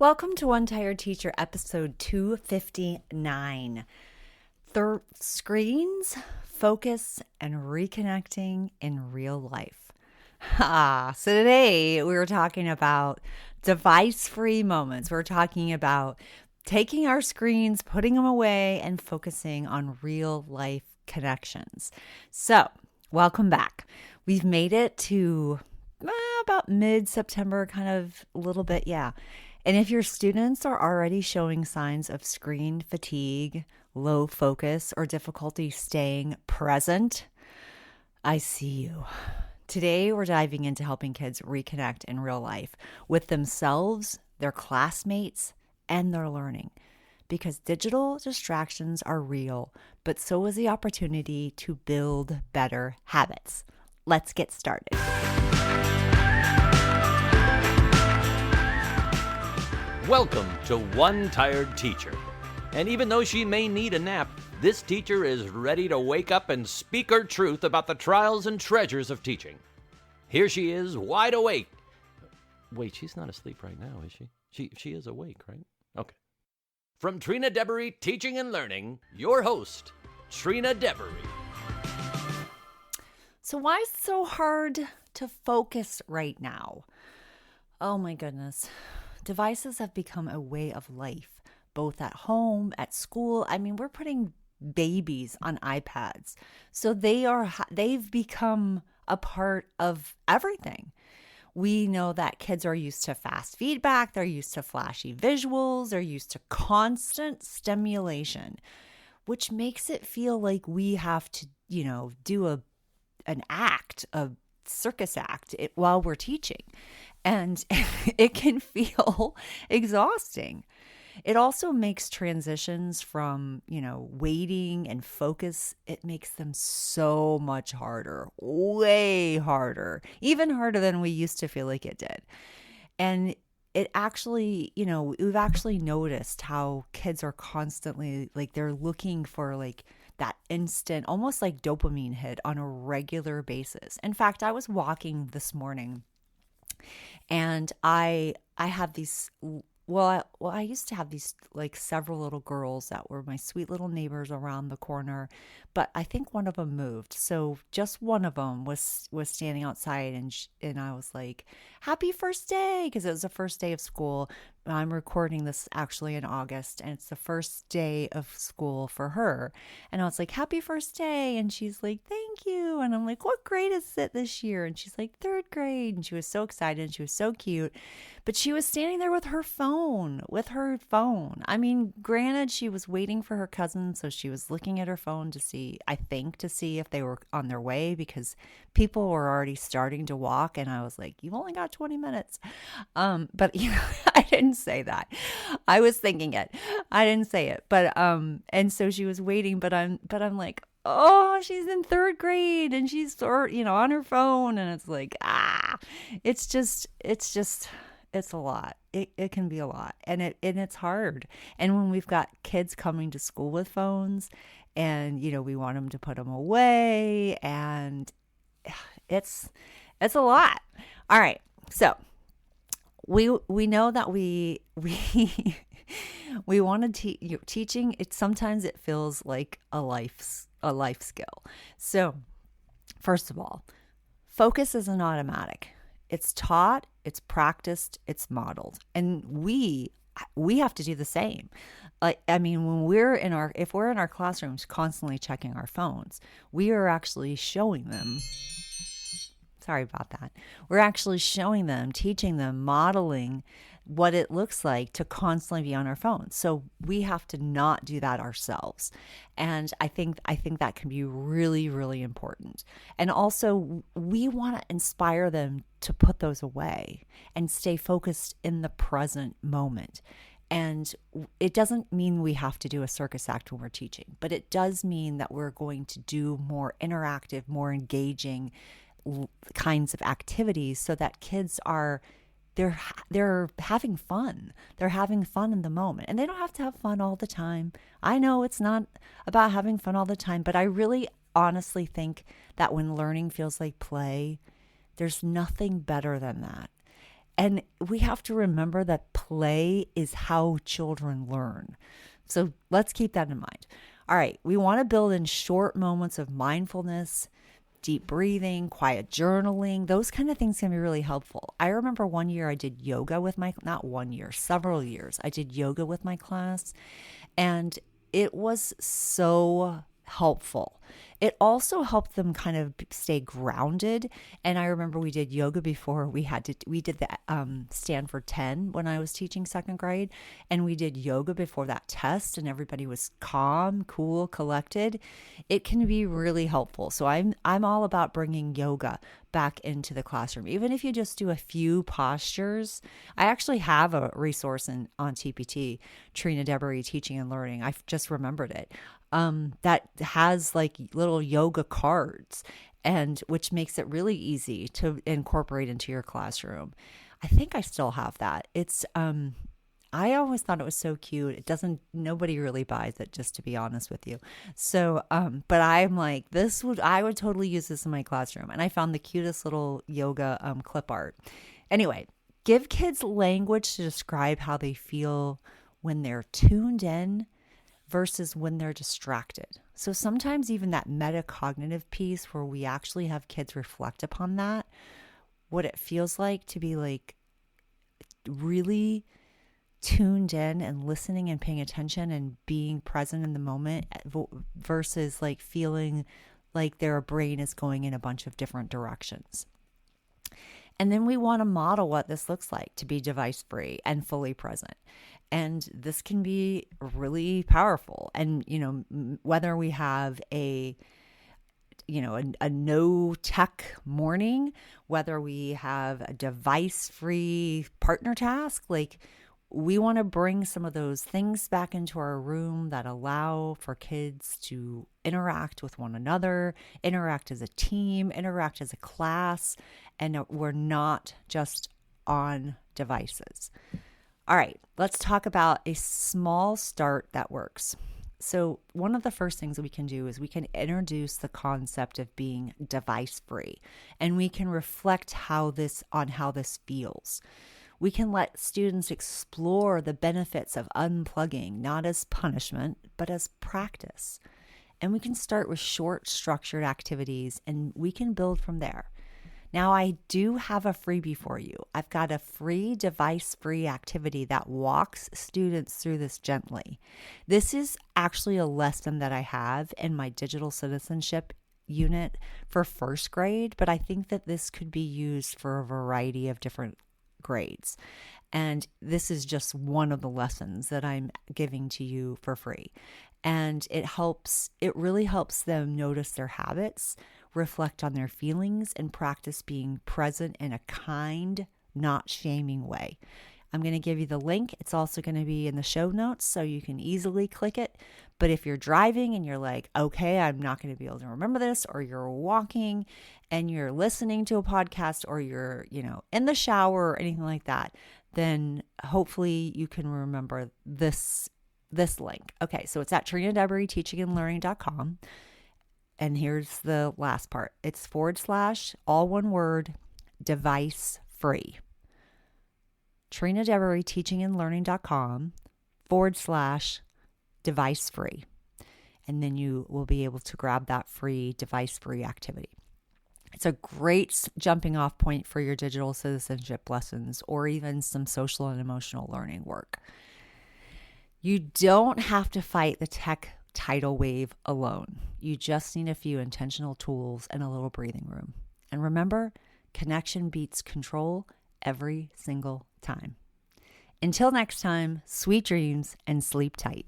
Welcome to One Tired Teacher, episode 259. Screens, focus, and reconnecting in real life. So today we were talking about device-free moments. We're talking about taking our screens, putting them away, and focusing on real life connections. So, welcome back. We've made it to about mid-September, kind of a little bit, yeah. And if your students are already showing signs of screen fatigue, low focus, or difficulty staying present, I see you. Today, we're diving into helping kids reconnect in real life with themselves, their classmates, and their learning. Because digital distractions are real, but so is the opportunity to build better habits. Let's get started. Welcome to One Tired Teacher. And even though she may need a nap, this teacher is ready to wake up and speak her truth about the trials and treasures of teaching. Here she is, wide awake. Wait, she's not asleep right now, is she? She is awake, right? Okay. From Trina Devery Teaching and Learning, your host, Trina Devery. So why is it so hard to focus right now? Oh my goodness. Devices have become a way of life, both at home, at school. I mean, we're putting babies on iPads. So they've become a part of everything. We know that kids are used to fast feedback, they're used to flashy visuals, they're used to constant stimulation, which makes it feel like we have to, do an act, a circus act while we're teaching. And it can feel exhausting. It also makes transitions from, waiting and focus, it makes them so much harder, way harder, even harder than we used to feel like it did. And it actually, we've actually noticed how kids are constantly, they're looking for that instant, almost like dopamine hit on a regular basis. In fact, I was walking this morning and I have these, I used to have these several little girls that were my sweet little neighbors around the corner, but I think one of them moved. So just one of them was standing outside and I was like, happy first day, because it was the first day of school. I'm recording this actually in August, and it's the first day of school for her. And I was like, happy first day. And she's like, thank you. And I'm like, what grade is it this year? And she's like, third grade. And she was so excited. And she was so cute. But she was standing there with her phone. I mean, granted, she was waiting for her cousin. So she was looking at her phone to see if they were on their way, because people were already starting to walk. And I was like, you've only got 20 minutes. But I didn't say that. I was thinking it. I didn't say it. But and so she was waiting, but I'm like, oh, she's in third grade and she's on her phone, and it's like, it's a lot. It can be a lot, and it's hard. And when we've got kids coming to school with phones, and we want them to put them away, and it's a lot. All right, so we know that we want to teaching. Sometimes it feels like a life skill. So first of all, focus isn't automatic. It's taught, it's practiced, it's modeled, and we have to do the same. When if we're in our classrooms constantly checking our phones, we are actually showing them. Sorry about that. We're actually showing them, teaching them, modeling what it looks like to constantly be on our phones. So we have to not do that ourselves. And I think that can be really, really important. And also, we want to inspire them to put those away and stay focused in the present moment. And it doesn't mean we have to do a circus act when we're teaching, but it does mean that we're going to do more interactive, more engaging kinds of activities, so that kids they're having fun. They're having fun in the moment, and they don't have to have fun all the time. I know it's not about having fun all the time, but I really honestly think that when learning feels like play, there's nothing better than that. And we have to remember that play is how children learn. So let's keep that in mind. All right, we want to build in short moments of mindfulness, deep breathing, quiet journaling. Those kind of things can be really helpful. I remember one year I did yoga with not 1 year, several years. I did yoga with my class, and it was so helpful. It also helped them kind of stay grounded. And I remember we did yoga before we did the Stanford 10 when I was teaching second grade, and we did yoga before that test, and everybody was calm, cool, collected. It can be really helpful. So I'm all about bringing yoga back into the classroom, even if you just do a few postures. I actually have a resource on TPT, Trina Debery Teaching and Learning. I've just remembered it. That has like little yoga cards, and which makes it really easy to incorporate into your classroom. I think I still have that. It's I always thought it was so cute. Nobody really buys it, just to be honest with you. So, but I'm like, I would totally use this in my classroom. And I found the cutest little yoga clip art. Anyway, give kids language to describe how they feel when they're tuned in versus when they're distracted. So sometimes even that metacognitive piece where we actually have kids reflect upon that, what it feels like to be like really tuned in and listening and paying attention and being present in the moment versus like feeling like their brain is going in a bunch of different directions. And then we want to model what this looks like to be device free and fully present. And this can be really powerful. And, whether we have a no tech morning, whether we have a device free partner task, like we want to bring some of those things back into our room that allow for kids to interact with one another, interact as a team, interact as a class, and we're not just on devices. All right, let's talk about a small start that works. So one of the first things we can do is we can introduce the concept of being device free, and we can reflect on how this feels. We can let students explore the benefits of unplugging, not as punishment, but as practice. And we can start with short, structured activities, and we can build from there. Now, I do have a freebie for you. I've got a free device-free activity that walks students through this gently. This is actually a lesson that I have in my digital citizenship unit for first grade, but I think that this could be used for a variety of different grades. And this is just one of the lessons that I'm giving to you for free. And it really helps them notice their habits, reflect on their feelings, and practice being present in a kind, not shaming way. I'm going to give you the link. It's also going to be in the show notes, so you can easily click it. But if you're driving and you're like, okay, I'm not going to be able to remember this, or you're walking and you're listening to a podcast, or you're, in the shower or anything like that, then hopefully you can remember this link. Okay, so it's at trinadeberyteachingandlearning.com. And here's the last part. It's / all one word, device free. trinadeberyteachingandlearning.com / device free. And then you will be able to grab that free device free activity. It's a great jumping off point for your digital citizenship lessons, or even some social and emotional learning work. You don't have to fight the tech tidal wave alone. You just need a few intentional tools and a little breathing room. And remember, connection beats control every single time. Until next time, sweet dreams and sleep tight.